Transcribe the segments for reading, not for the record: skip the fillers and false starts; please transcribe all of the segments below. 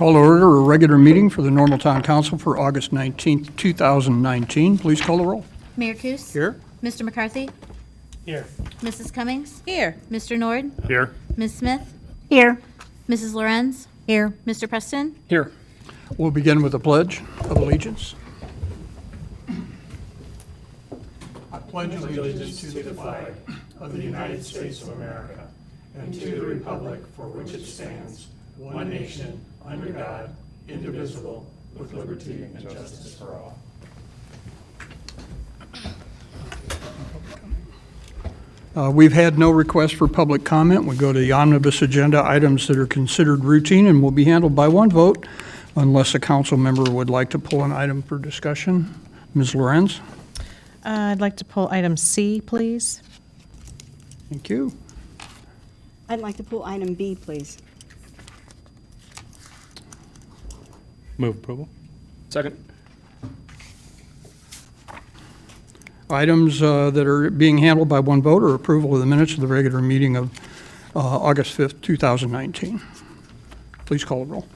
Call to order a regular meeting for the Normal Town Council for August 19th, 2019. Please call the roll. Mayor Kus? Here. Mr. McCarthy? Here. Mrs. Cummings? Here. Mr. Nord? Here. Ms. Smith? Here. Mrs. Lorenz? Here. Mr. Preston? Here. We'll begin with the Pledge of Allegiance. I pledge allegiance to the flag of the United States of America and to the republic for which it stands, one nation, under God, indivisible, with liberty and justice for all. We've had no request for public comment. We go to the omnibus agenda, items that are considered routine and will be handled by one vote unless a council member would like to pull an item for discussion. Ms. Lorenz? I'd like to pull item C, please. Thank you. I'd like to pull item B, please. Move approval. Second. Items that are being handled by one vote are approval of the minutes of the regular meeting of August 5th, 2019. Please call the roll.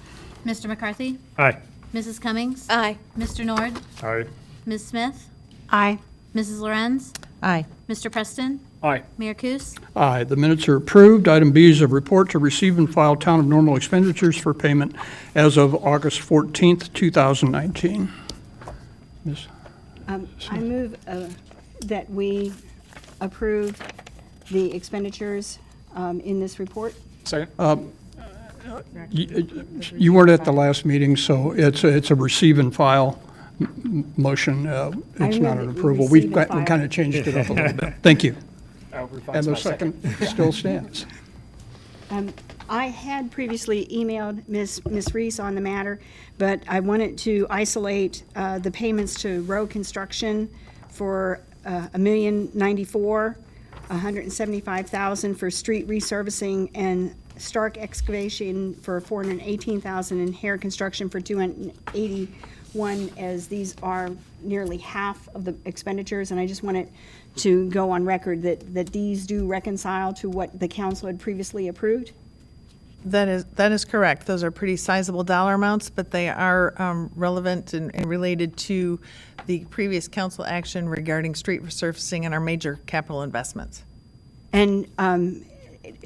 Mr. McCarthy? Aye. Mrs. Cummings? Aye. Mr. Nord? Aye. Ms. Smith? Aye. Mrs. Lorenz? Aye. Mr. Preston? Aye. Mayor Kus? Aye. The minutes are approved. Item B is a report to receive and file Town of Normal expenditures for payment as of August 14th, 2019. Ms. I move that we approve the expenditures in this report. Second. You weren't at the last meeting, so it's a receive and file motion. It's not an move that we approval. receive We and file. kind of changed it up a little bit. Thank you. I'll revise And my the second still stands. I had previously emailed Ms. Reese on the matter, but I wanted to isolate the payments to road construction for $1,094,000, $175,000 for street resurfacing, and Stark excavation for $418,000, and Hare construction for $281,000, as these are nearly half of the expenditures. And I just wanted to go on record that these do reconcile to what the council had previously approved. That is correct. Those are pretty sizable dollar amounts, but they are relevant and related to the previous council action regarding street resurfacing and our major capital investments. And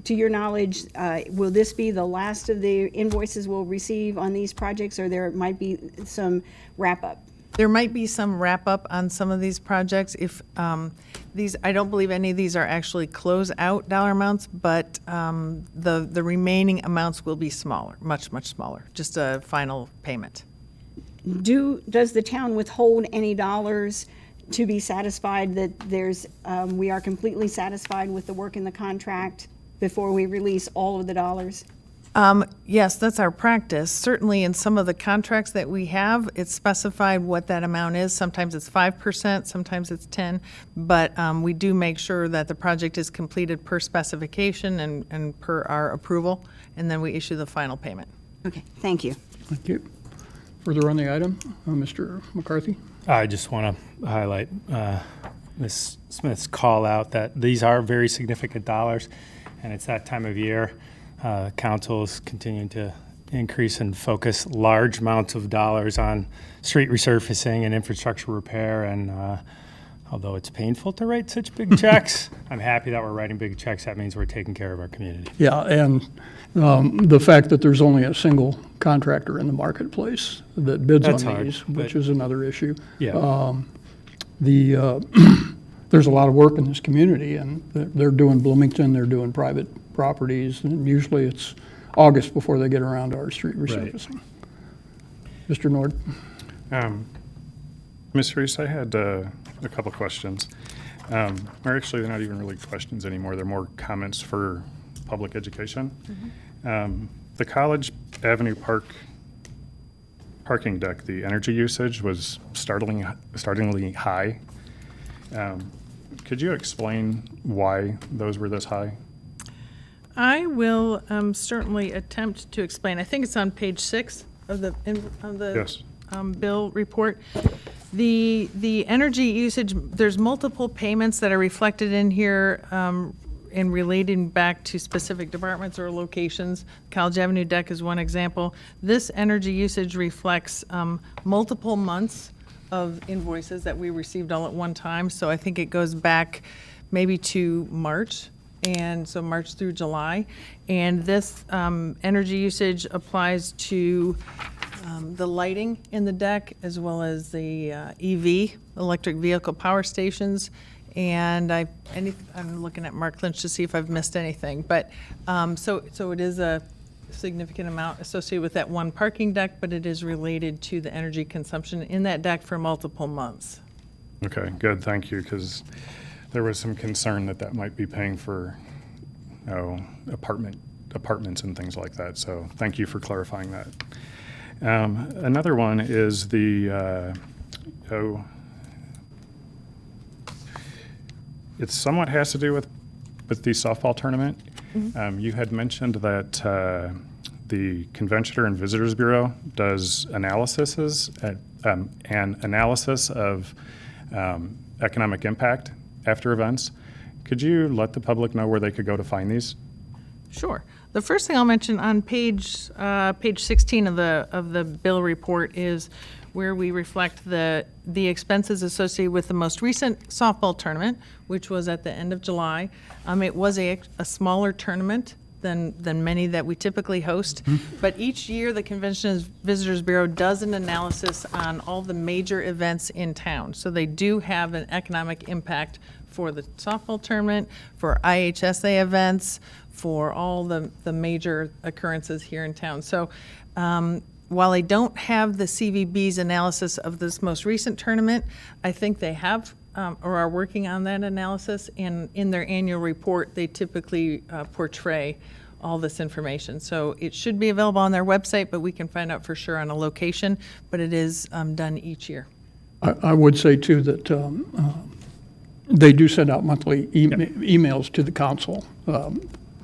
to your knowledge, will this be the last of the invoices we'll receive on these projects, or there might be some wrap-up? There might be some wrap-up on some of these projects. If these, I don't believe any of these are actually close-out dollar amounts, but the remaining amounts will be smaller, much, much smaller, just a final payment. Does the town withhold any dollars to be satisfied that we are completely satisfied with the work in the contract before we release all of the dollars? Yes, that's our practice. Certainly in some of the contracts that we have, it's specified what that amount is. Sometimes it's 5%, sometimes it's 10%, but we do make sure that the project is completed per specification and per our approval, and then we issue the final payment. Okay, thank you. Thank you. Further on the item, Mr. McCarthy? I just want to highlight Ms. Smith's call out that these are very significant dollars, and it's that time of year. Council is continuing to increase and focus large amounts of dollars on street resurfacing and infrastructure repair. And although it's painful to write such big checks, I'm happy that we're writing big checks. That means we're taking care of our community. Yeah, and the fact that there's only a single contractor in the marketplace that bids That's on hard, these, which but- is another issue. Yeah. There's a lot of work in this community, and they're doing Bloomington, they're doing private properties, and usually it's August before they get around to our street resurfacing. Mr. Nord? Ms. Reese, I had a couple questions. Or actually, they're not even really questions anymore. They're more comments for public education. The College Avenue parking deck, the energy usage was startlingly high. Could you explain why those were this high? I will certainly attempt to explain. I think it's on page 6 of the Yes. bill report. The energy usage, there's multiple payments that are reflected in here in relating back to specific departments or locations, College Avenue deck is one example. This energy usage reflects multiple months of invoices that we received all at one time. So I think it goes back maybe to March, and so March through July. And this energy usage applies to the lighting in the deck, as well as the EV, electric vehicle power stations. And I'm looking at Mark Lynch to see if I've missed anything. But so it is a significant amount associated with that one parking deck, but it is related to the energy consumption in that deck for multiple months. Okay, good, thank you, because there was some concern that that might be paying for, apartments and things like that. So thank you for clarifying that. Another one is it somewhat has to do with the softball tournament. You had mentioned that the Convention and Visitors Bureau does an analysis of economic impact after events. Could you let the public know where they could go to find these? Sure. The first thing I'll mention on page 16 of the bill report is where we reflect the expenses associated with the most recent softball tournament, which was at the end of July. It was a smaller tournament than many that we typically host, but each year the Convention and Visitors Bureau does an analysis on all the major events in town. So they do have an economic impact for the softball tournament, for IHSA events, for all the major occurrences here in town. So while I don't have the CVB's analysis of this most recent tournament, I think they have or are working on that analysis, and in their annual report, they typically portray all this information. So it should be available on their website, but we can find out for sure on a location, but it is done each year. I would say, too, that they do send out monthly emails to the council,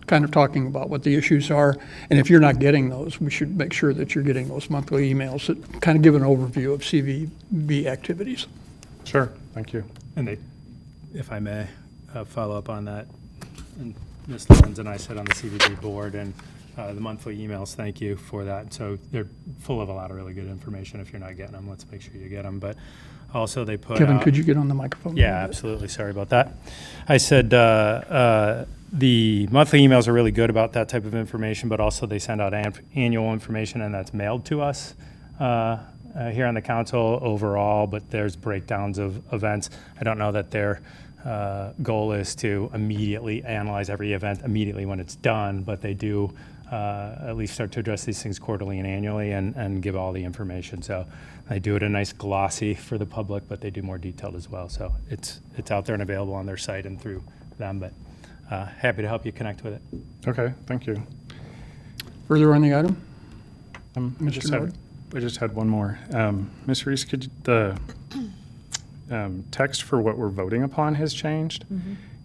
kind of talking about what the issues are. And if you're not getting those, we should make sure that you're getting those monthly emails that kind of give an overview of CVB activities. Sure, thank you. And they, if I may, follow up on that. And Ms. Lorenz and I sit on the CVB board, and the monthly emails, thank you for that. So they're full of a lot of really good information. If you're not getting them, let's make sure you get them. But also they put Kevin, out, could you get on the microphone? Yeah, absolutely. Sorry about that. I said the monthly emails are really good about that type of information, but also they send out annual information, and that's mailed to us here on the council overall, but there's breakdowns of events. I don't know that their goal is to immediately analyze every event immediately when it's done, but they do at least start to address these things quarterly and annually and give all the information. So they do it a nice glossy for the public, but they do more detailed as well. So it's out there and available on their site and through them, but happy to help you connect with it. Okay, thank you. Further on the item? I just had one more. Ms. Reese, could you, the text for what we're voting upon has changed.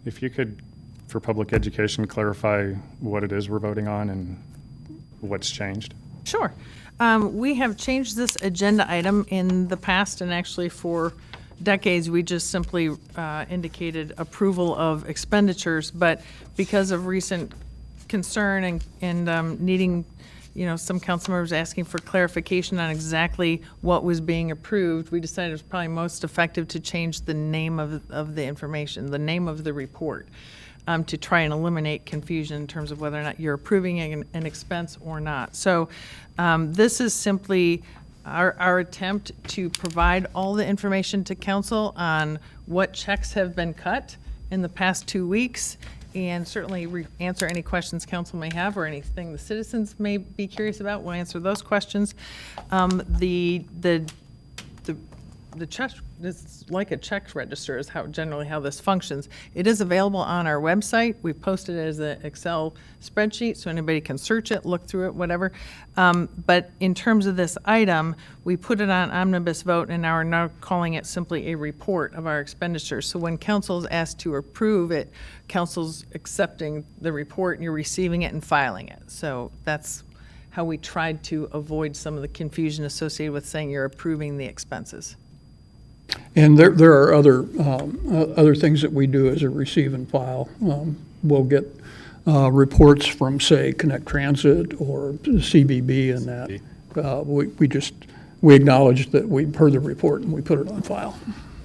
If you could, for public education, clarify what it is we're voting on and what's changed. Sure. We have changed this agenda item in the past, and actually for decades, we just simply indicated approval of expenditures, but because of recent concern and needing, some council members asking for clarification on exactly what was being approved, we decided it was probably most effective to change the name of the information, the name of the report, to try and eliminate confusion in terms of whether or not you're approving an expense or not. So this is simply our attempt to provide all the information to council on what checks have been cut in the past 2 weeks, and certainly answer any questions council may have or anything the citizens may be curious about. We'll answer those questions. The check, it's like a check register is generally how this functions. It is available on our website. We posted it as an Excel spreadsheet so anybody can search it, look through it, whatever. But in terms of this item, we put it on omnibus vote and now are now calling it simply a report of our expenditures. So when council is asked to approve it, council's accepting the report and you're receiving it and filing it. So that's how we tried to avoid some of the confusion associated with saying you're approving the expenses. And there are other things that we do as a receive and file. we'll get reports from, say, Connect Transit or CBB and that. We acknowledge that we've heard the report and we put it on file.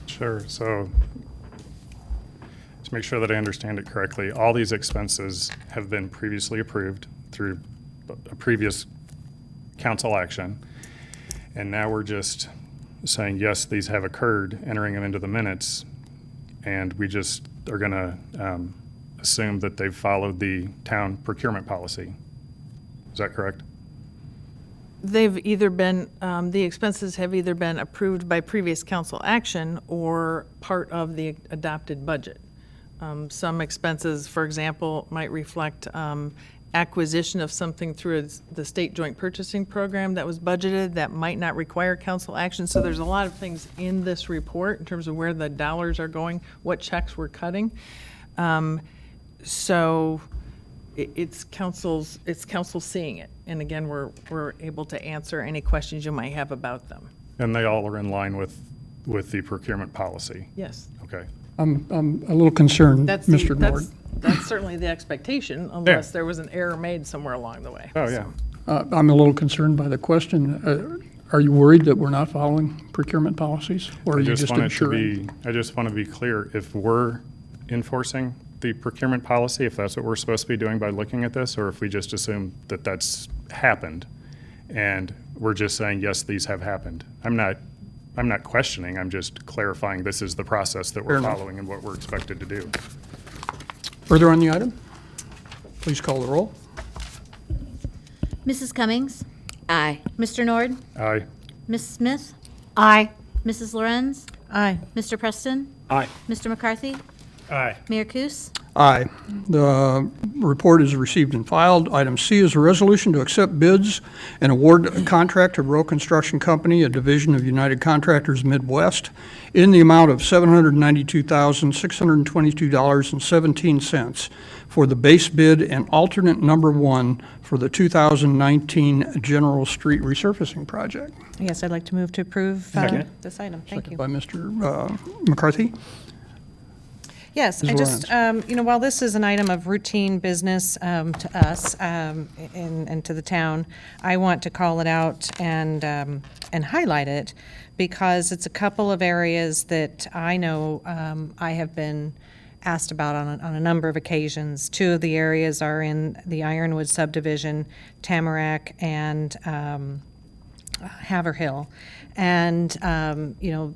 Sure, so to make sure that I understand it correctly, all these expenses have been previously approved through a previous council action. And now we're just saying, yes, these have occurred, entering them into the minutes. And we just are gonna assume that they've followed the town procurement policy. Is that correct? They've either been, the expenses have either been approved by previous council action or part of the adopted budget. Some expenses, for example, might reflect acquisition of something through the state joint purchasing program that was budgeted that might not require council action. So there's a lot of things in this report in terms of where the dollars are going, what checks we're cutting. So it's council seeing it. And again, we're able to answer any questions you might have about them. And they all are in line with the procurement policy? Yes. Okay. I'm a little concerned, That's Mr. Nord. That's certainly the expectation, unless there was an error made somewhere along the way. Oh, yeah. I'm a little concerned by the question. Are you worried that we're not following procurement policies? Or are you just ensuring? I just want to be clear, if we're enforcing the procurement policy, if that's what we're supposed to be doing by looking at this, or if we just assume that that's happened, and we're just saying, yes, these have happened. I'm not questioning, I'm just clarifying this is the process that we're Fair enough. following and what we're expected to do. Further on the item? Please call the roll. Mrs. Cummings? Aye. Mr. Nord? Aye. Ms. Smith? Aye. Mrs. Lorenz? Aye. Mr. Preston? Aye. Mr. McCarthy? Aye. Mayor Kus? Aye. The report is received and filed. Item C is a resolution to accept bids and award a contract to Rowe Construction Company, a division of United Contractors Midwest, in the amount of $792,622.17 for the base bid and alternate number 1 for the 2019 General Street Resurfacing Project. Yes, I'd like to move to approve Second. this item. Thank you. By Mr. McCarthy. Yes, Ms. I just, while this is an item of routine business to us and to the town, I want to call it out and highlight it because it's a couple of areas that I know I have been asked about on a number of occasions. Two of the areas are in the Ironwood subdivision, Tamarack and Haverhill. And,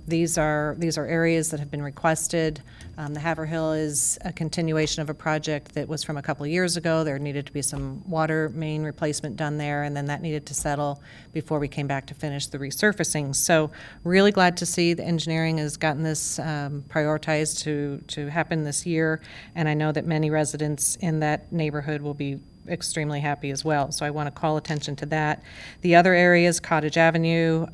these are areas that have been requested. The Haverhill is a continuation of a project that was from a couple of years ago. There needed to be some water main replacement done there, and then that needed to settle before we came back to finish the resurfacing. So really glad to see the engineering has gotten this prioritized to happen this year. And I know that many residents in that neighborhood will be extremely happy as well. So I want to call attention to that. The other areas, Cottage Avenue,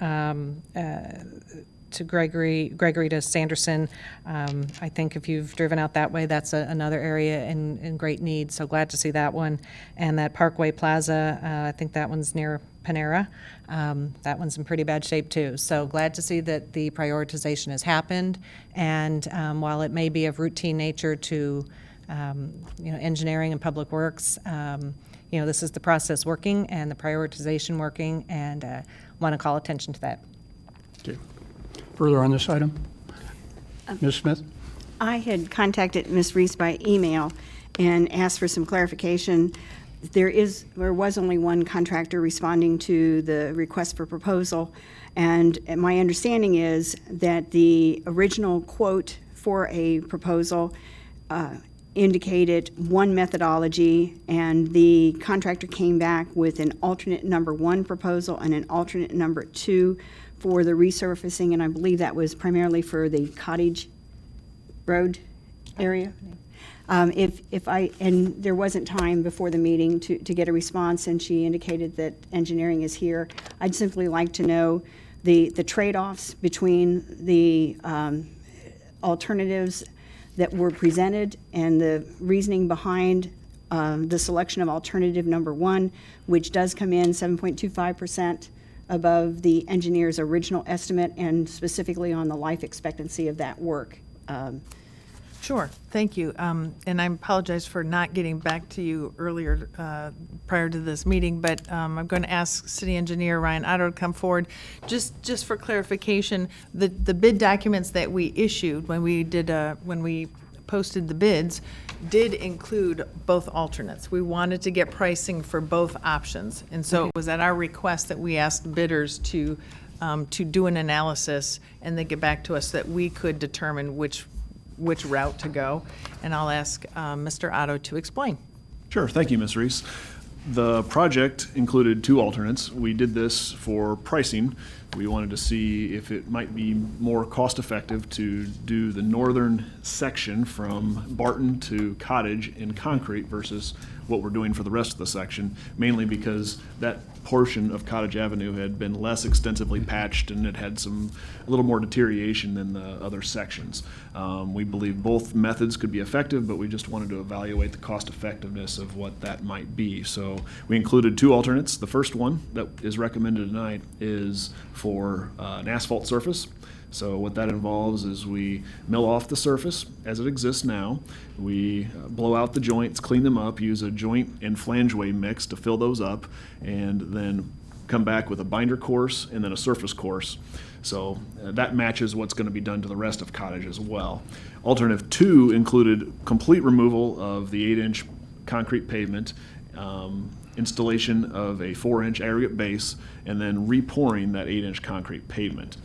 to Gregory to Sanderson. I think if you've driven out that way, that's another area in great need. So glad to see that one. And that Parkway Plaza, I think that one's near Panera. That one's in pretty bad shape too. So glad to see that the prioritization has happened. And while it may be of routine nature to engineering and public works, this is the process working and the prioritization working, and want to call attention to that. Okay. Further on this item? Ms. Smith? I had contacted Ms. Reese by email and asked for some clarification. There was only one contractor responding to the request for proposal, and my understanding is that the original quote for a proposal indicated one methodology, and the contractor came back with an alternate number 1 proposal and an alternate number 2 for the resurfacing, and I believe that was primarily for the Cottage Road area. And there wasn't time before the meeting to get a response, and she indicated that engineering is here. I'd simply like to know the trade-offs between the alternatives that were presented and the reasoning behind the selection of alternative number 1, which does come in 7.25% above the engineer's original estimate, and specifically on the life expectancy of that work. Sure, thank you. And I apologize for not getting back to you earlier prior to this meeting, but I'm going to ask City Engineer Ryan Otto to come forward. Just for clarification, the bid documents that we issued when we posted the bids did include both alternates. We wanted to get pricing for both options. And so it was at our request that we asked bidders to do an analysis and then get back to us so that we could determine which route to go. And I'll ask Mr. Otto to explain. Sure, thank you, Ms. Reese. The project included two alternates. We did this for pricing. We wanted to see if it might be more cost-effective to do the northern section from Barton to Cottage in concrete versus what we're doing for the rest of the section, mainly because that portion of Cottage Avenue had been less extensively patched and it had a little more deterioration than the other sections. We believe both methods could be effective, but we just wanted to evaluate the cost effectiveness of what that might be. So we included two alternates. The first one that is recommended tonight is for an asphalt surface. So what that involves is we mill off the surface as it exists now. We blow out the joints, clean them up, use a joint and flangeway mix to fill those up, and then come back with a binder course and then a surface course. So that matches what's going to be done to the rest of Cottage as well. Alternative 2 included complete removal of the 8-inch concrete pavement, installation of a 4-inch aggregate base, and then repouring that 8-inch concrete pavement.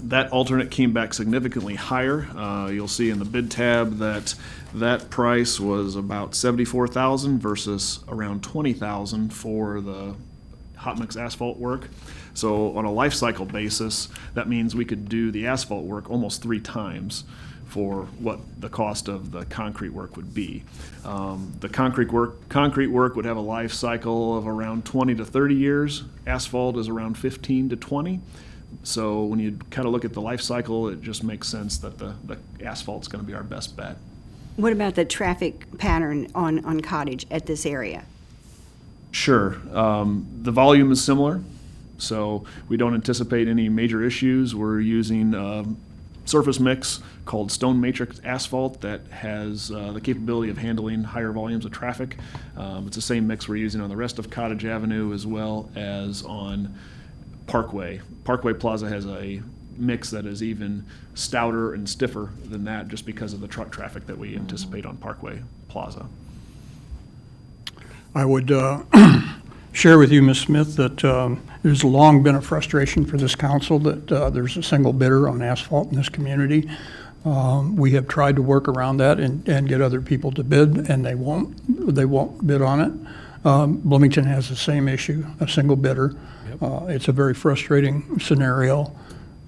That alternate came back significantly higher. You'll see in the bid tab that price was about $74,000 versus around $20,000 for the hot mix asphalt work. So on a life cycle basis, that means we could do the asphalt work almost 3 times for what the cost of the concrete work would be. The concrete work would have a life cycle of around 20 to 30 years. Asphalt is around 15 to 20. So when you kind of look at the life cycle, it just makes sense that the asphalt's going to be our best bet. What about the traffic pattern on Cottage at this area? Sure. The volume is similar, so we don't anticipate any major issues. We're using surface mix called stone matrix asphalt that has the capability of handling higher volumes of traffic. It's the same mix we're using on the rest of Cottage Avenue as well as on Parkway. Parkway Plaza has a mix that is even stouter and stiffer than that just because of the truck traffic that we anticipate on Parkway Plaza. I would share with you, Ms. Smith, that there's long been a frustration for this council that there's a single bidder on asphalt in this community. We have tried to work around that and get other people to bid, and they won't bid on it. Bloomington has the same issue, a single bidder. It's a very frustrating scenario.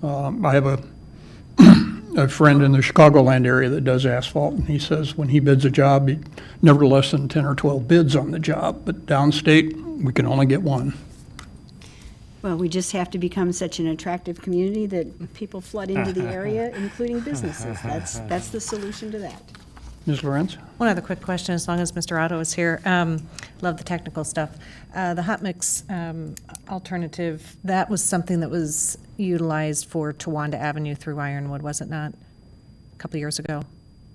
I have a friend in the Chicagoland area that does asphalt, and he says when he bids a job, he never less than 10 or 12 bids on the job, but downstate, we can only get one. Well, we just have to become such an attractive community that people flood into the area, including businesses. That's the solution to that. Ms. Lorenz? One other quick question, as long as Mr. Otto is here. Love the technical stuff. The hot mix alternative, that was something that was utilized for Towanda Avenue through Ironwood, was it not, a couple years ago?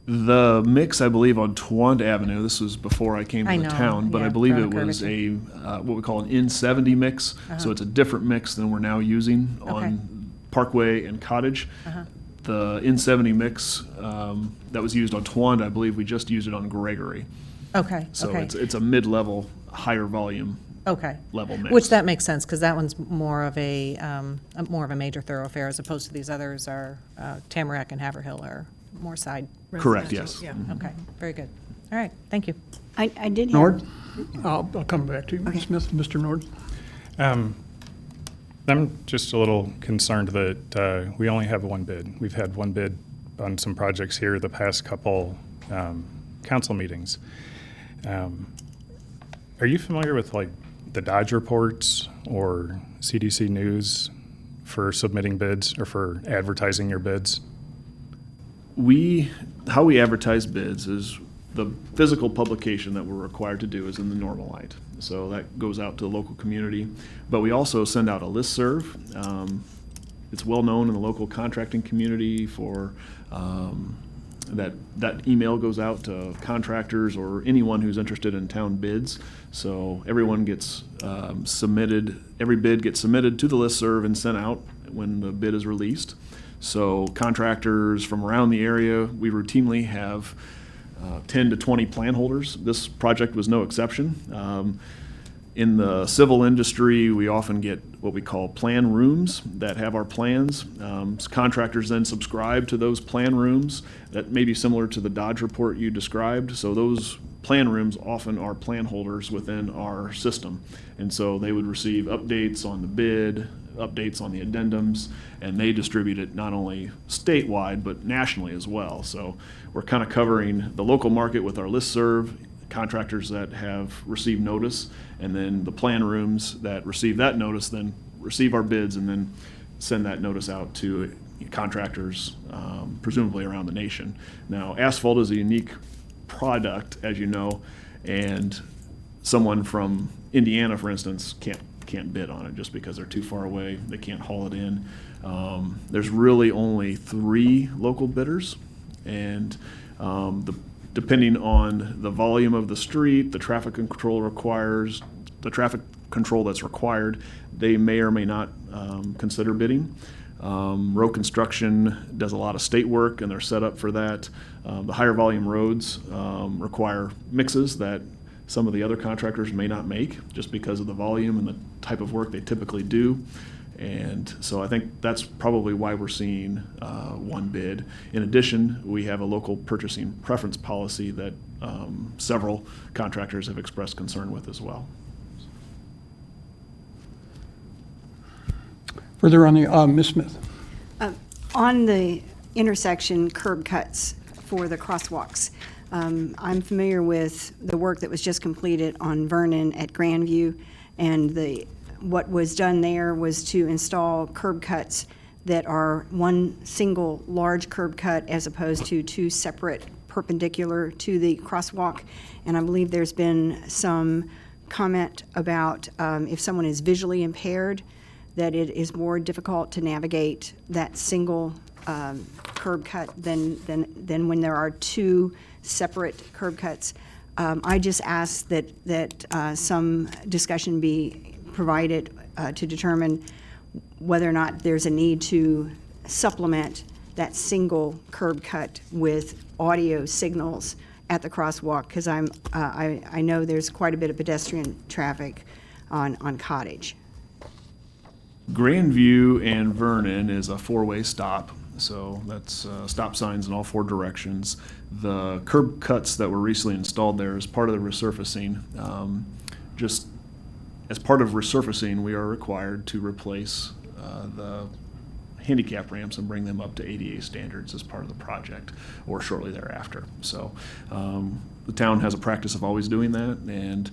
The mix, I believe, on Towanda Avenue, this was before I came to I the know, town, but I yeah, believe it Veronica was Irvington. what we call an N70 mix. So it's a different mix than we're now using on Parkway and Cottage. The N70 mix that was used on Towanda, I believe we just used it on Gregory. Okay, So okay, it's a mid-level, higher volume okay. level mix. Which that makes sense, because that one's more of a major thoroughfare, as opposed to these others are, Tamarack and Haverhill are more side. Correct, yes. Yeah. Okay, very good. All right, thank you. I did have. Nord? I'll come back to you, Ms. Smith. Mr. Nord? I'm just a little concerned that we only have one bid. We've had one bid on some projects here the past couple council meetings. Are you familiar with like the Dodge reports or CDC News for submitting bids or for advertising your bids? How we advertise bids is the physical publication that we're required to do is in the normal light. So that goes out to the local community. But we also send out a listserv. It's well known in the local contracting community for that email goes out to contractors or anyone who's interested in town bids. So everyone gets submitted, every bid gets submitted to the listserv and sent out when the bid is released. So contractors from around the area, we routinely have 10 to 20 plan holders. This project was no exception. In the civil industry, we often get what we call plan rooms that have our plans. Contractors then subscribe to those plan rooms that may be similar to the Dodge report you described. So those plan rooms often are plan holders within our system. And so they would receive updates on the bid, updates on the addendums, and they distribute it not only statewide, but nationally as well. So we're kind of covering the local market with our listserv, contractors that have received notice, and then the plan rooms that receive that notice then receive our bids and then send that notice out to contractors, presumably around the nation. Now, asphalt is a unique product, as you know, and someone from Indiana, for instance, can't bid on it just because they're too far away. They can't haul it in. There's really only 3 local bidders, and depending on the volume of the street, the traffic control that's required, they may or may not consider bidding. Road construction does a lot of state work, and they're set up for that. The higher volume roads require mixes that some of the other contractors may not make just because of the volume and the type of work they typically do. And so I think that's probably why we're seeing one bid. In addition, we have a local purchasing preference policy that several contractors have expressed concern with as well. Further on the, Ms. Smith. On the intersection curb cuts for the crosswalks, I'm familiar with the work that was just completed on Vernon at Grandview, and what was done there was to install curb cuts that are one single large curb cut as opposed to 2 separate perpendicular to the crosswalk. And I believe there's been some comment about if someone is visually impaired, that it is more difficult to navigate that single curb cut than when there are 2 separate curb cuts. I just ask that some discussion be provided to determine whether or not there's a need to supplement that single curb cut with audio signals at the crosswalk, because I know there's quite a bit of pedestrian traffic on Cottage. Grandview and Vernon is a 4-way stop, so that's stop signs in all 4 directions. The curb cuts that were recently installed there as part of the resurfacing. Just as part of resurfacing, we are required to replace the handicap ramps and bring them up to ADA standards as part of the project or shortly thereafter. So the town has a practice of always doing that, and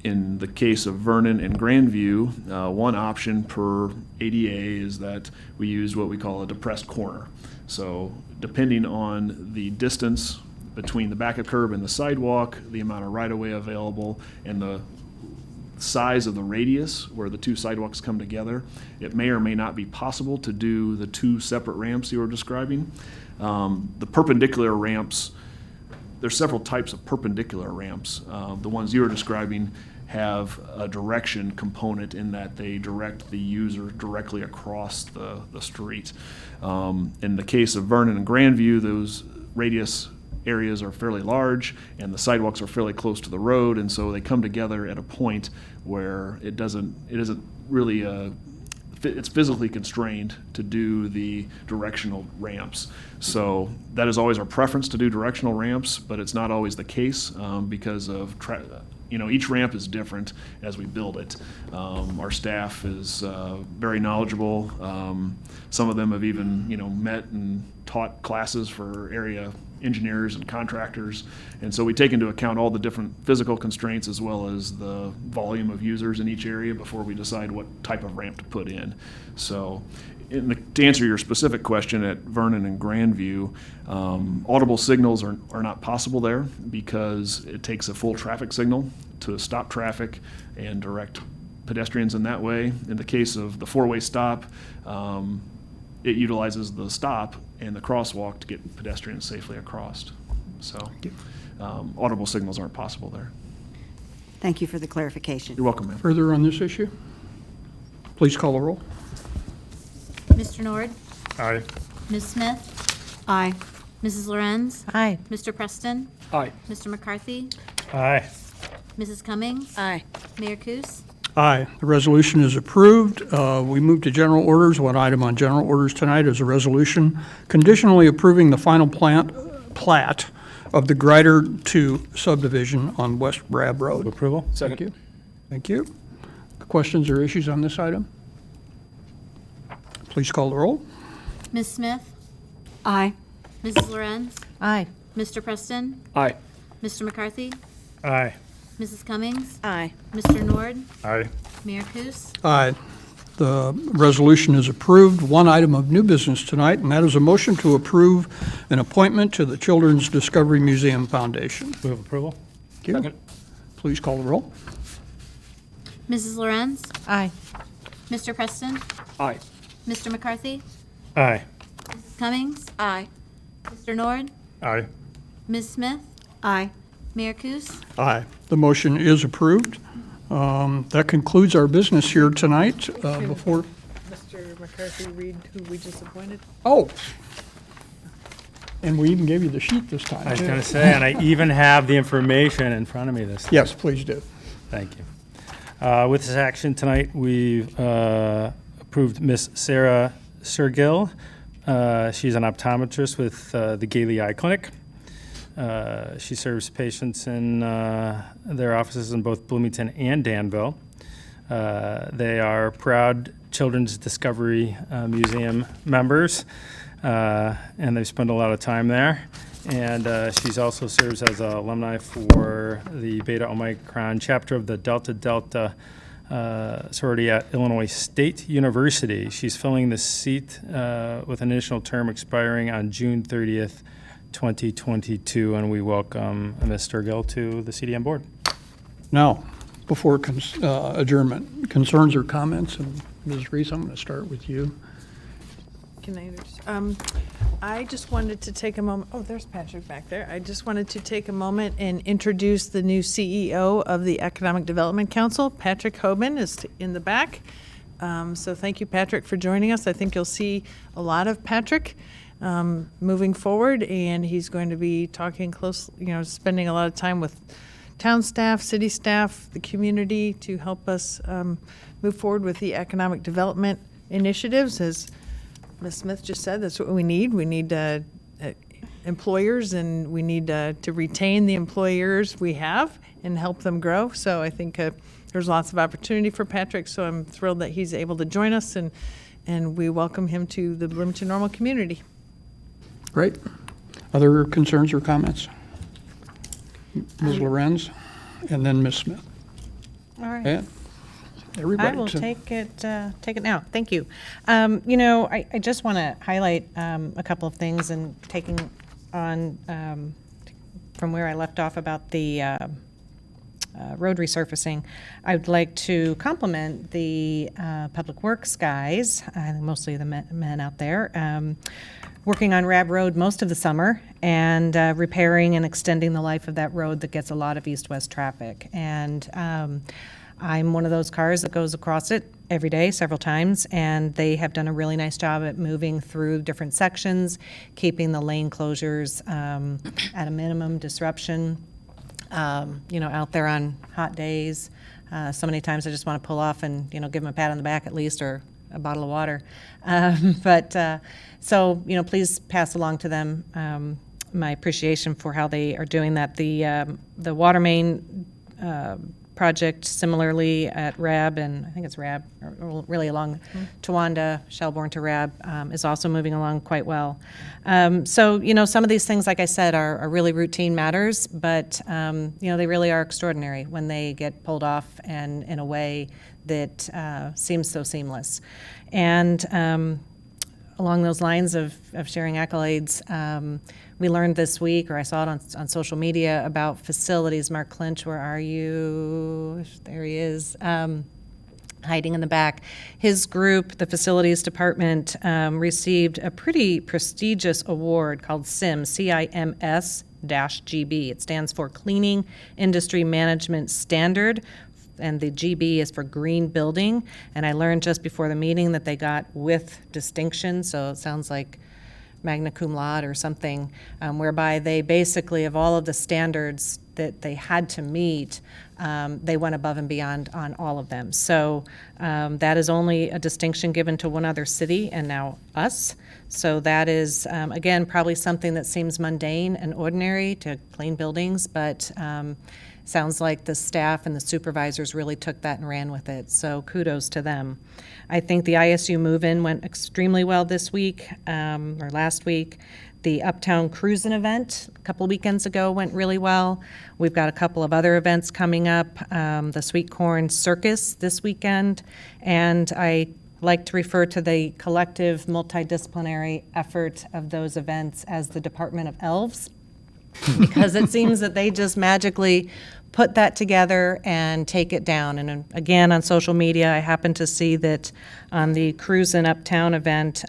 in the case of Vernon and Grandview, one option per ADA is that we use what we call a depressed corner. So depending on the distance between the back of curb and the sidewalk, the amount of right-of-way available, and the size of the radius where the 2 sidewalks come together, it may or may not be possible to do the 2 separate ramps you were describing. The perpendicular ramps, there's several types of perpendicular ramps. The ones you were describing have a direction component in that they direct the user directly across the street. In the case of Vernon and Grandview, those radius areas are fairly large and the sidewalks are fairly close to the road, and so they come together at a point where it isn't really it's physically constrained to do the directional ramps. So that is always our preference, to do directional ramps, but it's not always the case because of each ramp is different as we build it. Our staff is very knowledgeable. Some of them have even met and taught classes for area engineers and contractors, and so we take into account all the different physical constraints as well as the volume of users in each area before we decide what type of ramp to put in. So to answer your specific question, at Vernon and Grandview, audible signals are not possible there because it takes a full traffic signal to stop traffic and direct pedestrians in that way. In the case of the 4-way stop, it utilizes the stop and the crosswalk to get pedestrians safely across. So audible signals aren't possible there. Thank you for the clarification. You're welcome, ma'am. Further on this issue? Please call the roll. Mr. Nord? Aye. Ms. Smith? Aye. Mrs. Lorenz? Aye. Mr. Preston? Aye. Mr. McCarthy? Aye. Mrs. Cummings? Aye. Mayor Kus? Aye, the resolution is approved. We move to general orders. One item on general orders tonight is a resolution conditionally approving the final plat of the Grider 2 subdivision on West Rab Road. Approval? Thank you. Thank you. Questions or issues on this item? Please call the roll. Ms. Smith? Aye. Mrs. Lorenz? Aye. Mr. Preston? Aye. Mr. McCarthy? Aye. Mrs. Cummings? Aye. Mr. Nord? Aye. Mayor Kus? Aye. The resolution is approved. One item of new business tonight, and that is a motion to approve an appointment to the Children's Discovery Museum Foundation. Move approval? Thank you. Please call the roll. Mrs. Lorenz? Aye. Mr. Preston? Aye. Mr. McCarthy? Aye. Mrs. Cummings? Aye. Mr. Nord? Aye. Ms. Smith? Aye. Mayor Kus? Aye. The motion is approved. That concludes our business here tonight. Before, Mr. McCarthy read who we just appointed? oh, and we even gave you the sheet this time. I was too. going to say, and I even have the information in front of me this time. Yes, please do. Thank you. With this action tonight, we've approved Miss Sarah Sergil. She's an optometrist with the Gailey Eye Clinic. She serves patients in their offices in both Bloomington and Danville. They are proud Children's Discovery Museum members, and they've spent a lot of time there. And she's also serves as an alumni for the Beta Omicron chapter of the Delta Delta sorority at Illinois State University. She's filling the seat with an additional term expiring on June 30th, 2022, and we welcome Ms. Sturgill to the CDM board. Now, before adjournment, concerns or comments? And Ms. Reese, I'm going to start with you. Can I just wanted to take a moment, oh, there's Patrick back there. I just wanted to take a moment and introduce the new CEO of the Economic Development Council. Patrick Hoban is in the back. So thank you, Patrick, for joining us. I think you'll see a lot of Patrick moving forward, and he's going to be talking spending a lot of time with town staff, city staff, the community to help us move forward with the economic development initiatives. As Ms. Smith just said, that's what we need. We need employers, and we need to retain the employers we have and help them grow. So I think there's lots of opportunity for Patrick, so I'm thrilled that he's able to join us, and we welcome him to the Bloomington Normal community. Great. Other concerns or comments? Ms. Lorenz, and then Ms. Smith. All right. And everybody. I will take it now. Thank you. I just want to highlight a couple of things, and taking on from where I left off about the road resurfacing, I would like to compliment the Public Works guys, mostly the men out there, working on Rab Road most of the summer and repairing and extending the life of that road that gets a lot of east-west traffic. And I'm one of those cars that goes across it every day, several times, and they have done a really nice job at moving through different sections, keeping the lane closures at a minimum disruption, out there on hot days. So many times I just want to pull off and, give them a pat on the back at least, or a bottle of water. So please pass along to them my appreciation for how they are doing that. The water main project similarly at Rab, and I think it's Rab, or really along Towanda, Shelbourne to Rab, is also moving along quite well. So some of these things, like I said, are really routine matters, but they really are extraordinary when they get pulled off and in a way that seems so seamless. And along those lines of sharing accolades, we learned this week, or I saw it on social media, about facilities. Mark Clinch, where are you? There he is. hiding in the back. His group, the facilities department, received a pretty prestigious award called CIMS, CIMS-GB. It stands for Cleaning Industry Management Standard, and the GB is for green building. And I learned just before the meeting that they got with distinction, so it sounds like magna cum laude or something, whereby they basically, of all of the standards that they had to meet, they went above and beyond on all of them. So that is only a distinction given to one other city, and now us. So that is, again, probably something that seems mundane and ordinary to clean buildings, but sounds like the staff and the supervisors really took that and ran with it. So kudos to them. I think the ISU move-in went extremely well this week, or last week. The Uptown Cruisin' event a couple weekends ago went really well. We've got a couple of other events coming up, the Sweet Corn Circus this weekend, and I like to refer to the collective multidisciplinary effort of those events as the Department of Elves, because it seems that they just magically put that together and take it down. And again, on social media, I happened to see that on the Cruisin' Uptown event,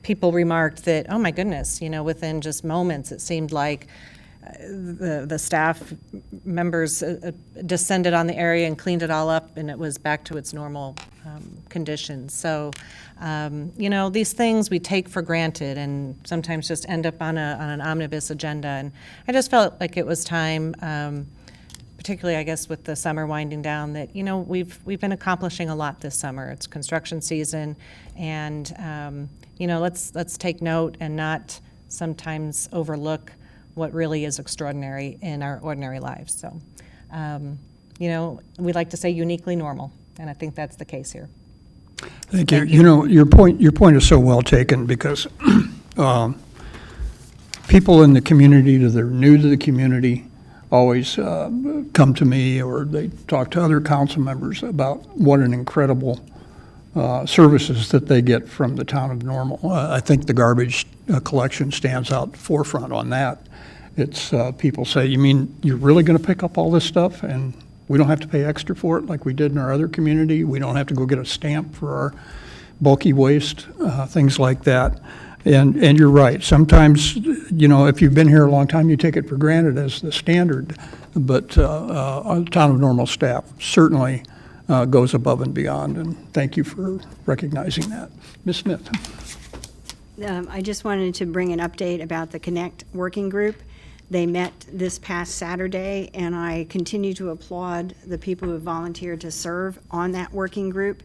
people remarked that, oh my goodness, within just moments, it seemed like the staff members descended on the area and cleaned it all up, and it was back to its normal conditions. So, these things we take for granted and sometimes just end up on an omnibus agenda. And I just felt like it was time, particularly, I guess, with the summer winding down, that, we've been accomplishing a lot this summer. It's construction season, and, let's take note and not sometimes overlook what really is extraordinary in our ordinary lives. So, we like to say uniquely normal, and I think that's the case here. Thank you. Your point is so well taken, because people in the community that are new to the community always come to me, or they talk to other council members about what an incredible services that they get from the town of Normal. I think the garbage collection stands out forefront on that. It's people say, you mean you're really going to pick up all this stuff and we don't have to pay extra for it like we did in our other community? We don't have to go get a stamp for our bulky waste, things like that. And you're right. Sometimes, if you've been here a long time, you take it for granted as the standard. But our town of Normal staff certainly goes above and beyond. And thank you for recognizing that. Ms. Smith. I just wanted to bring an update about the Connect Working Group. They met this past Saturday, and I continue to applaud the people who have volunteered to serve on that working group.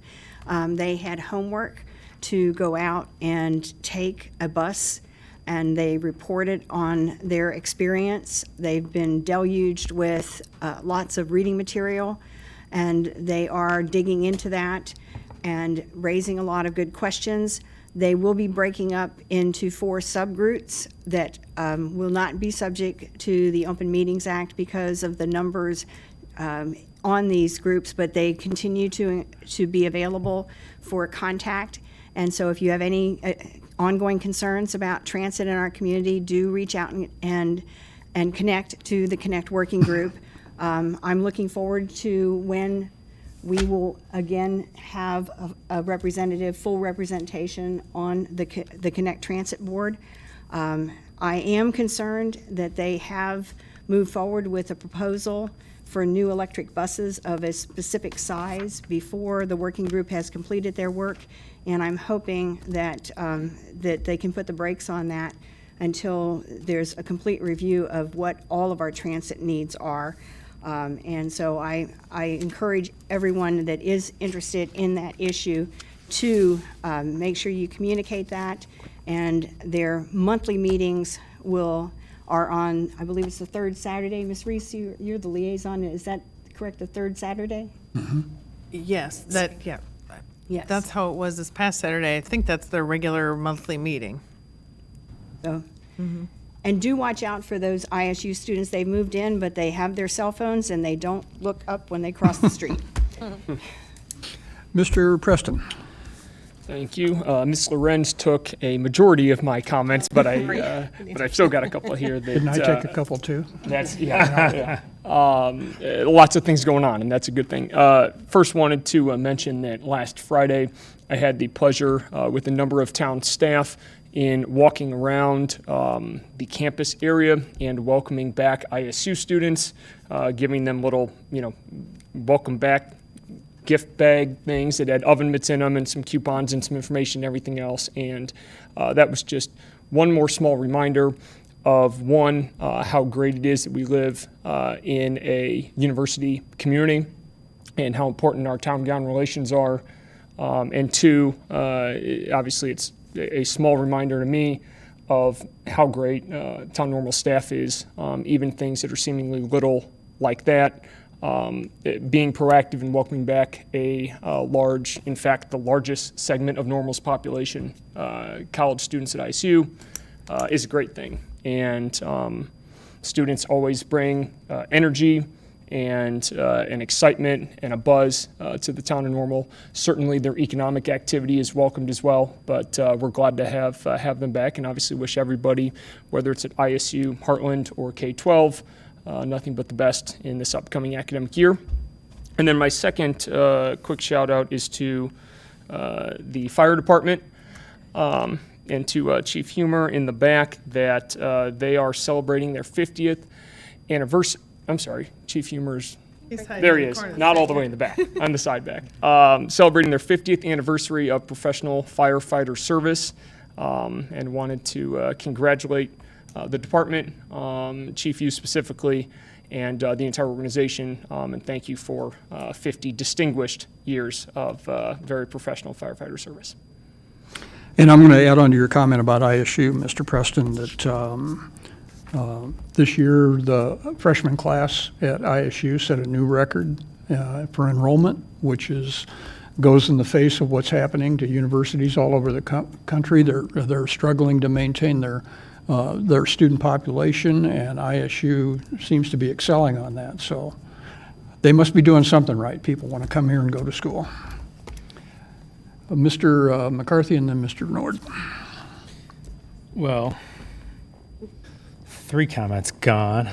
They had homework to go out and take a bus, and they reported on their experience. They've been deluged with lots of reading material, and they are digging into that and raising a lot of good questions. They will be breaking up into 4 subgroups that will not be subject to the Open Meetings Act because of the numbers on these groups, but they continue to be available for contact. And so if you have any ongoing concerns about transit in our community, do reach out and connect to the Connect Working Group. I'm looking forward to when we will again have a representative, full representation on the Connect Transit Board. I am concerned that they have moved forward with a proposal for new electric buses of a specific size before the working group has completed their work, and I'm hoping that that they can put the brakes on that until there's a complete review of what all of our transit needs are. And so I encourage everyone that is interested in that issue to make sure you communicate that, and their monthly meetings are on, I believe it's the 3rd Saturday. Ms. Reese, you're the liaison, is that correct, the 3rd Saturday? Yes, Yes. that's how it was this past Saturday. I think that's their regular monthly meeting. So, and do watch out for those ISU students. They've moved in, but they have their cell phones and they don't look up when they cross the street. Mr. Preston. Thank you. Ms. Lorenz took a majority of my comments, but I've still got a couple here. That, Didn't I take a couple too? That's yeah. Lots of things going on, and that's a good thing. First, wanted to mention that last Friday, I had the pleasure with a number of town staff in walking around the campus area and welcoming back ISU students, giving them little, welcome back gift bag things that had oven mitts in them and some coupons and some information and everything else. And that was just one more small reminder of how great it is that we live in a university community and how important our town-gown relations are. And two, obviously it's a small reminder to me of how great Town Normal staff is, even things that are seemingly little like that. Being proactive and welcoming back a large, in fact, the largest segment of Normal's population, college students at ISU, is a great thing. And students always bring energy and an excitement and a buzz to the town of Normal. Certainly their economic activity is welcomed as well, but we're glad to have them back, and obviously wish everybody, whether it's at ISU, Heartland, or K-12, nothing but the best in this upcoming academic year. And then my second quick shout out is to the fire department and to Chief Humer in the back that they are celebrating their 50th anniversary. I'm sorry, Chief Humer's, there he is, not all the way in the back, on the side back. Celebrating their 50th anniversary of professional firefighter service, and wanted to congratulate the department, Chief Hughes specifically, and the entire organization, and thank you for 50 distinguished years of very professional firefighter service. And I'm going to add on to your comment about ISU, Mr. Preston, that this year the freshman class at ISU set a new record for enrollment, which goes in the face of what's happening to universities all over the country. They're struggling to maintain their student population, and ISU seems to be excelling on that. So they must be doing something right. People want to come here and go to school. Mr. McCarthy and then Mr. Nord. Well, 3 comments gone.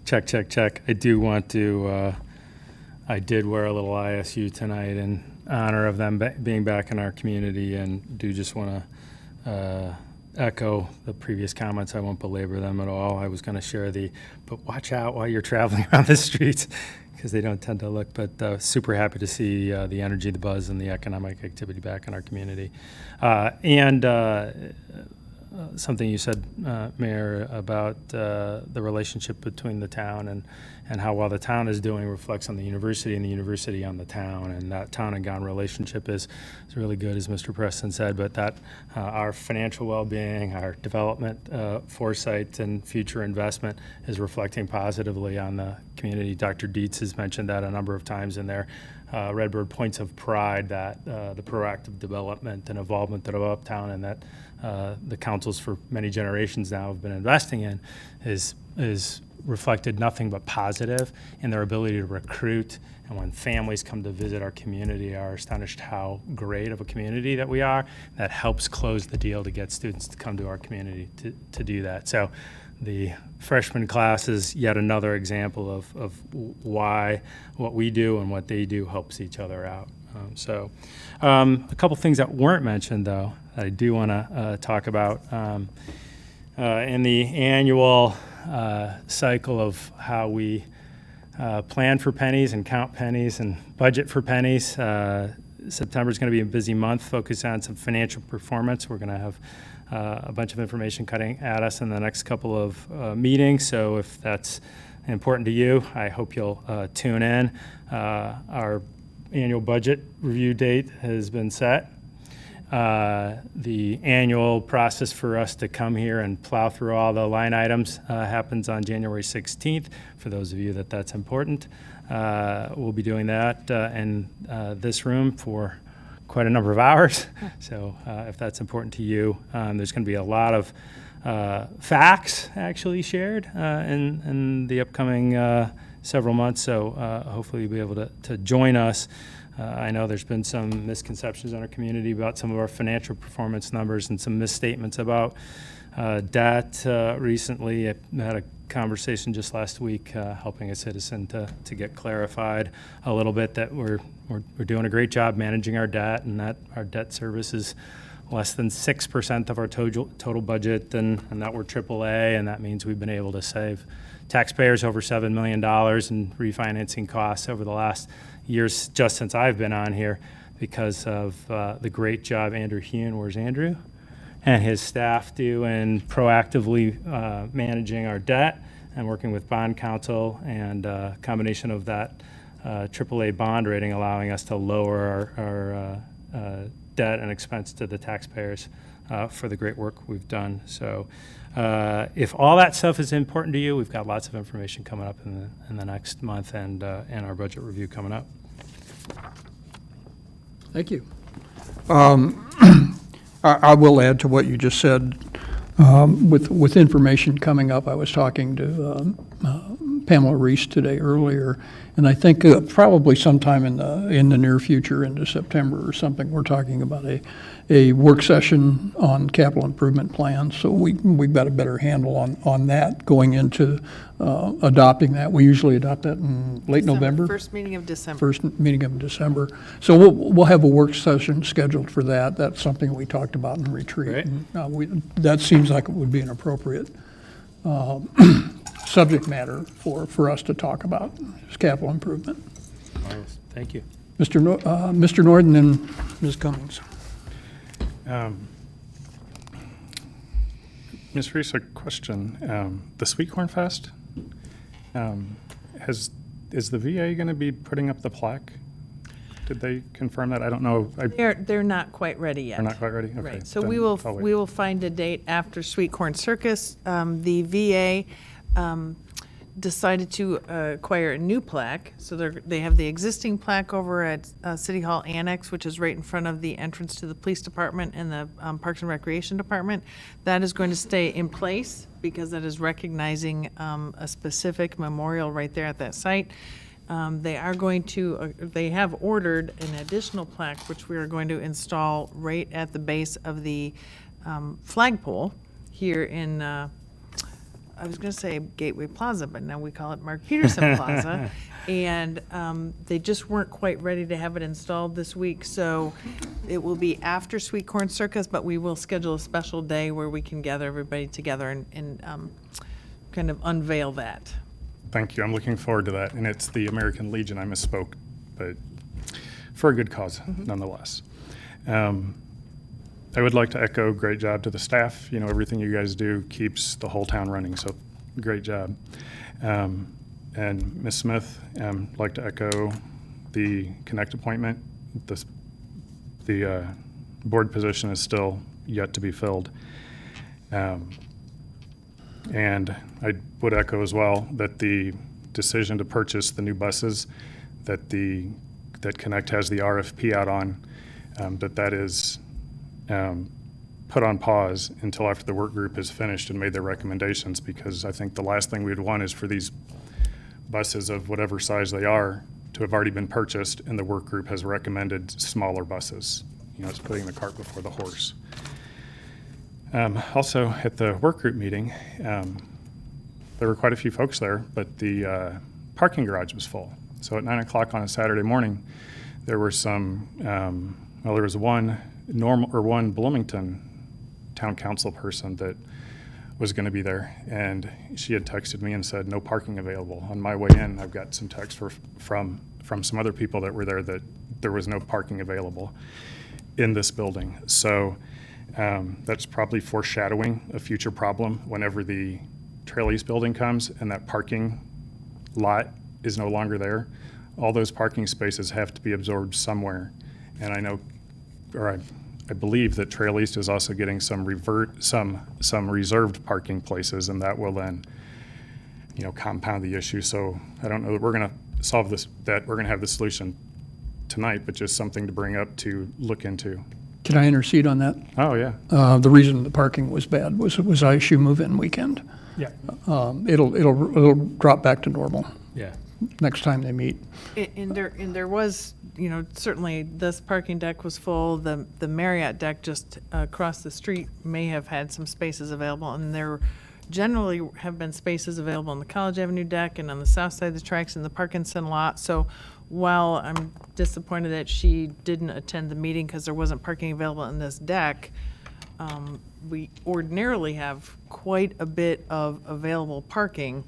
Check. I do want to, I did wear a little ISU tonight in honor of them being back in our community, and do just want to echo the previous comments. I won't belabor them at all. I was going to share but watch out while you're traveling around the streets, because they don't tend to look, but super happy to see the energy, the buzz, and the economic activity back in our community. Something you said, Mayor, about the relationship between the town and how well the town is doing reflects on the university and the university on the town, and that town and gown relationship is really good, as Mr. Preston said, but that our financial well-being, our development foresight, and future investment is reflecting positively on the community. Dr. Dietz has mentioned that a number of times in their Redbird Points of Pride, that the proactive development and involvement of Uptown, and that the councils for many generations now have been investing in is reflected nothing but positive in their ability to recruit. And when families come to visit our community, are astonished how great of a community that we are. That helps close the deal to get students to come to our community to do that. So the freshman class is yet another example of why what we do and what they do helps each other out. A couple things that weren't mentioned, though, that I do want to talk about. In the annual cycle of how we plan for pennies and count pennies and budget for pennies, September is going to be a busy month, focused on some financial performance. We're going to have a bunch of information coming at us in the next couple of meetings. So if that's important to you, I hope you'll tune in. Our annual budget review date has been set. The annual process for us to come here and plow through all the line items happens on January 16th. For those of you that's important, we'll be doing that in this room for quite a number of hours. So if that's important to you, there's going to be a lot of facts actually shared in the upcoming several months. So hopefully you'll be able to join us I know there's been some misconceptions in our community about some of our financial performance numbers and some misstatements about debt. Recently, I had a conversation just last week helping a citizen to get clarified a little bit that we're doing a great job managing our debt, and that our debt service is less than 6% of our total budget, and that we're AAA, and that means we've been able to save taxpayers over $7 million in refinancing costs over the last years just since I've been on here because of the great job Andrew Hune, where's Andrew? And his staff do in proactively managing our debt and working with bond counsel, and a combination of that AAA bond rating allowing us to lower our debt and expense to the taxpayers for the great work we've done. So if all that stuff is important to you, we've got lots of information coming up in the next month and our budget review coming up. Thank you. I will add to what you just said. With information coming up, I was talking to Pamela Reese today earlier, and I think probably sometime in the near future, into September or something, we're talking about a work session on capital improvement plans. So we've got a better handle on that going into adopting that. We usually adopt that in late November. First meeting of December. First meeting of December. So we'll have a work session scheduled for that. That's something we talked about in retreat. Great. And, that seems like it would be an appropriate subject matter for us to talk about, is capital improvement. Thank you. Mr. Norden and Ms. Cummings. Ms. Reese, a question. The Sweet Corn Fest, is the VA going to be putting up the plaque? Did they confirm that? I don't know. They're not quite ready yet. They're not quite ready? Okay. Right, so then we will, I'll wait. we will find a date after Sweet Corn Circus. The VA decided to acquire a new plaque. So they have the existing plaque over at City Hall Annex, which is right in front of the entrance to the Police Department and the Parks and Recreation Department. That is going to stay in place because that is recognizing a specific memorial right there at that site. They are going to, they have ordered an additional plaque, which we are going to install right at the base of the flagpole here in, I was going to say Gateway Plaza, but now we call it Mark Peterson Plaza. And they just weren't quite ready to have it installed this week, so it will be after Sweet Corn Circus, but we will schedule a special day where we can gather everybody together and kind of unveil that. Thank you. I'm looking forward to that. And it's the American Legion. I misspoke, but for a good cause, nonetheless. I would like to echo great job to the staff. You know, everything you guys do keeps the whole town running, so great job. And Ms. Smith, I'd like to echo the Connect appointment. The board position is still yet to be filled. And I would echo as well that the decision to purchase the new buses that Connect has the RFP out on, that is put on pause until after the work group is finished and made their recommendations, because I think the last thing we'd want is for these buses of whatever size they are to have already been purchased and the work group has recommended smaller buses. You know, it's putting the cart before the horse. Also, at the work group meeting, there were quite a few folks there, but the parking garage was full. So at 9 o'clock on a Saturday morning, there were some, there was one Bloomington town council person that was going to be there, and she had texted me and said, no parking available. On my way in, I've got some texts from some other people that were there that there was no parking available in this building. So that's probably foreshadowing a future problem whenever the Trail East building comes and that parking lot is no longer there. All those parking spaces have to be absorbed somewhere. And I know, or I believe that Trail East is also getting some reserved parking places, and that will then, you know, compound the issue. So I don't know that we're going to solve this, that we're going to have the solution tonight, but just something to bring up to look into. Can I intercede on that? Oh, yeah. The reason the parking was bad was ISU move-in weekend. Yeah. It'll drop back to normal. Yeah. next time they meet. And there was, you know, certainly this parking deck was full. The Marriott deck just across the street may have had some spaces available, and there generally have been spaces available on the College Avenue deck and on the south side of the tracks and the Parkinson lot. So while I'm disappointed that she didn't attend the meeting because there wasn't parking available on this deck, we ordinarily have quite a bit of available parking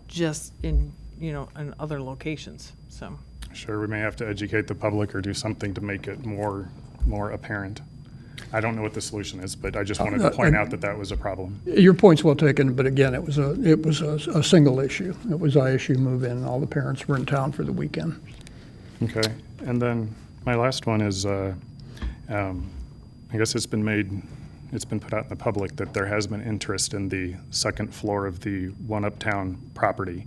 just in, you know, in other locations, so. Sure, we may have to educate the public or do something to make it more apparent. I don't know what the solution is, but I just wanted to point out that that was a problem. Your point's well taken, but again, it was a single issue. It was ISU move-in, all the parents were in town for the weekend. Okay, and then my last one is, I guess it's been put out in the public that there has been interest in the second floor of the One Uptown property.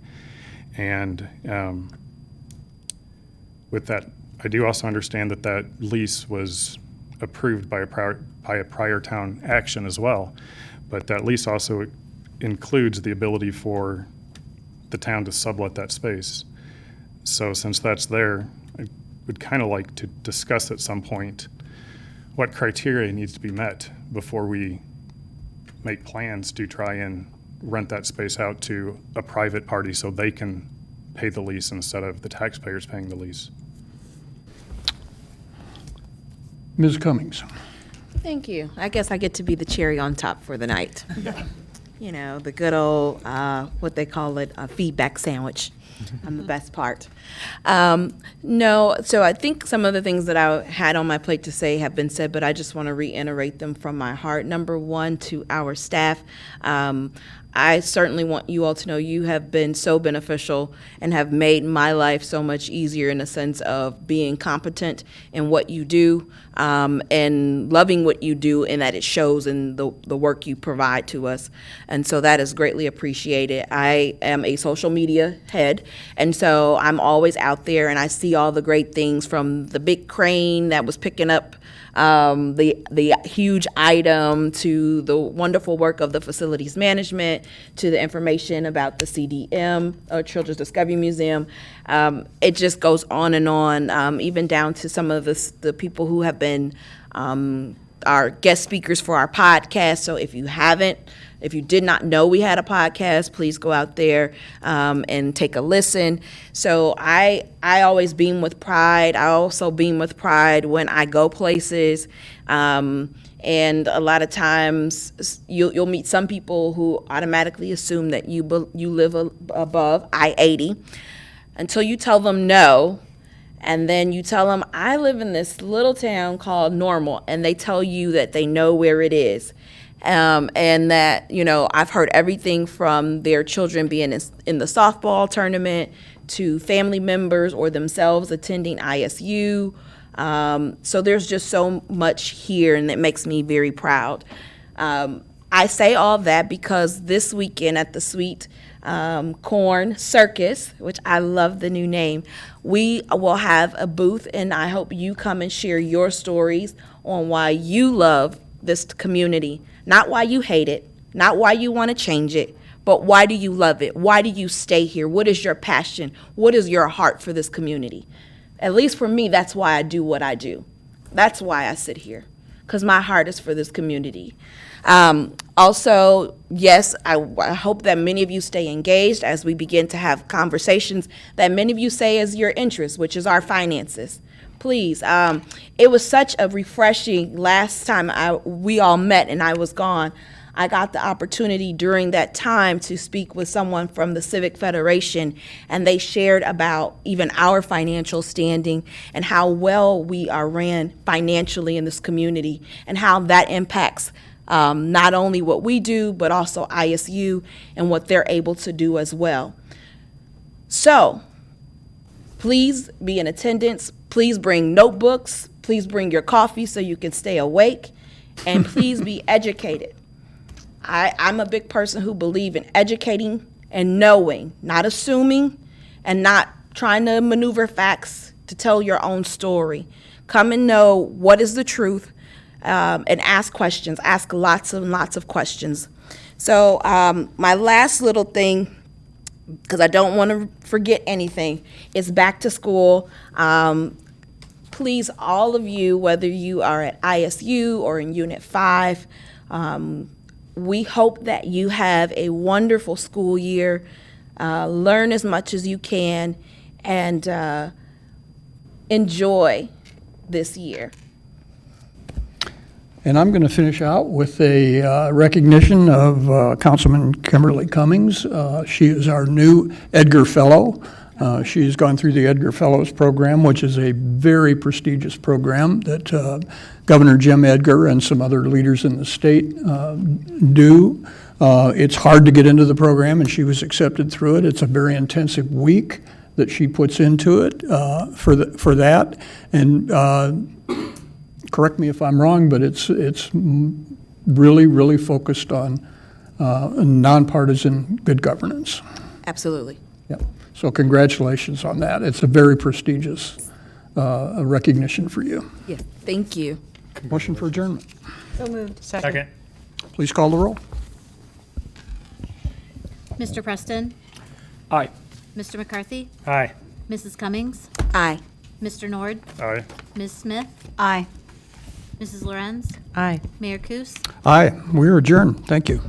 And with that, I do also understand that that lease was approved by a prior town action as well. But that lease also includes the ability for the town to sublet that space. So since that's there, I would kind of like to discuss at some point what criteria needs to be met before we make plans to try and rent that space out to a private party so they can pay the lease instead of the taxpayers paying the lease. Ms. Cummings. Thank you. I guess I get to be the cherry on top for the night. You know, the good old, what they call it, a feedback sandwich. I'm the best part. No, so I think some of the things that I had on my plate to say have been said, but I just want to reiterate them from my heart. Number one, to our staff, I certainly want you all to know you have been so beneficial and have made my life so much easier in the sense of being competent in what you do and loving what you do, and that it shows in the work you provide to us. And so that is greatly appreciated. I am a social media head, and so I'm always out there and I see all the great things, from the big crane that was picking up the huge item, to the wonderful work of the facilities management, to the information about the CDM, Children's Discovery Museum. It just goes on and on, even down to some of the people who have been our guest speakers for our podcast. So if you did not know we had a podcast, please go out there and take a listen. So I always beam with pride. I also beam with pride when I go places. And a lot of times you'll meet some people who automatically assume that you live above I-80 until you tell them no. And then you tell them, I live in this little town called Normal, and they tell you that they know where it is. And that, you know, I've heard everything from their children being in the softball tournament to family members or themselves attending ISU. So there's just so much here, and it makes me very proud. I say all that because this weekend at the Sweet Corn Circus, which I love the new name, we will have a booth, and I hope you come and share your stories on why you love this community. Not why you hate it, not why you want to change it, but why do you love it? Why do you stay here? What is your passion? What is your heart for this community? At least for me, that's why I do what I do. That's why I sit here, because my heart is for this community. Also, yes, I hope that many of you stay engaged as we begin to have conversations that many of you say is your interest, which is our finances. Please, it was such a refreshing last time we all met and I was gone. I got the opportunity during that time to speak with someone from the Civic Federation, and they shared about even our financial standing and how well we are ran financially in this community, and how that impacts not only what we do, but also ISU and what they're able to do as well. So please be in attendance. Please bring notebooks. Please bring your coffee so you can stay awake. And please be educated. I'm a big person who believes in educating and knowing, not assuming and not trying to maneuver facts to tell your own story. Come and know what is the truth, and ask questions. Ask lots and lots of questions. So my last little thing because I don't want to forget anything. It's back to school. Please, all of you, whether you are at ISU or in Unit 5, we hope that you have a wonderful school year, learn as much as you can, and enjoy this year. And I'm going to finish out with a recognition of Councilman Kimberly Cummings. She is our new Edgar Fellow. She's gone through the Edgar Fellows program, which is a very prestigious program that Governor Jim Edgar and some other leaders in the state do. It's hard to get into the program, and she was accepted through it. It's a very intensive week that she puts into it for that. And correct me if I'm wrong, but it's really, really focused on nonpartisan good governance. Absolutely. Yep. So congratulations on that. It's a very prestigious recognition for you. Yes, thank you. Motion for adjournment. So moved. Second. Please call the roll. Mr. Preston? Aye. Mr. McCarthy? Aye. Mrs. Cummings? Aye. Mr. Nord? Aye. Ms. Smith? Aye. Mrs. Lorenz? Aye. Mayor Kus? Aye, we are adjourned. Thank you.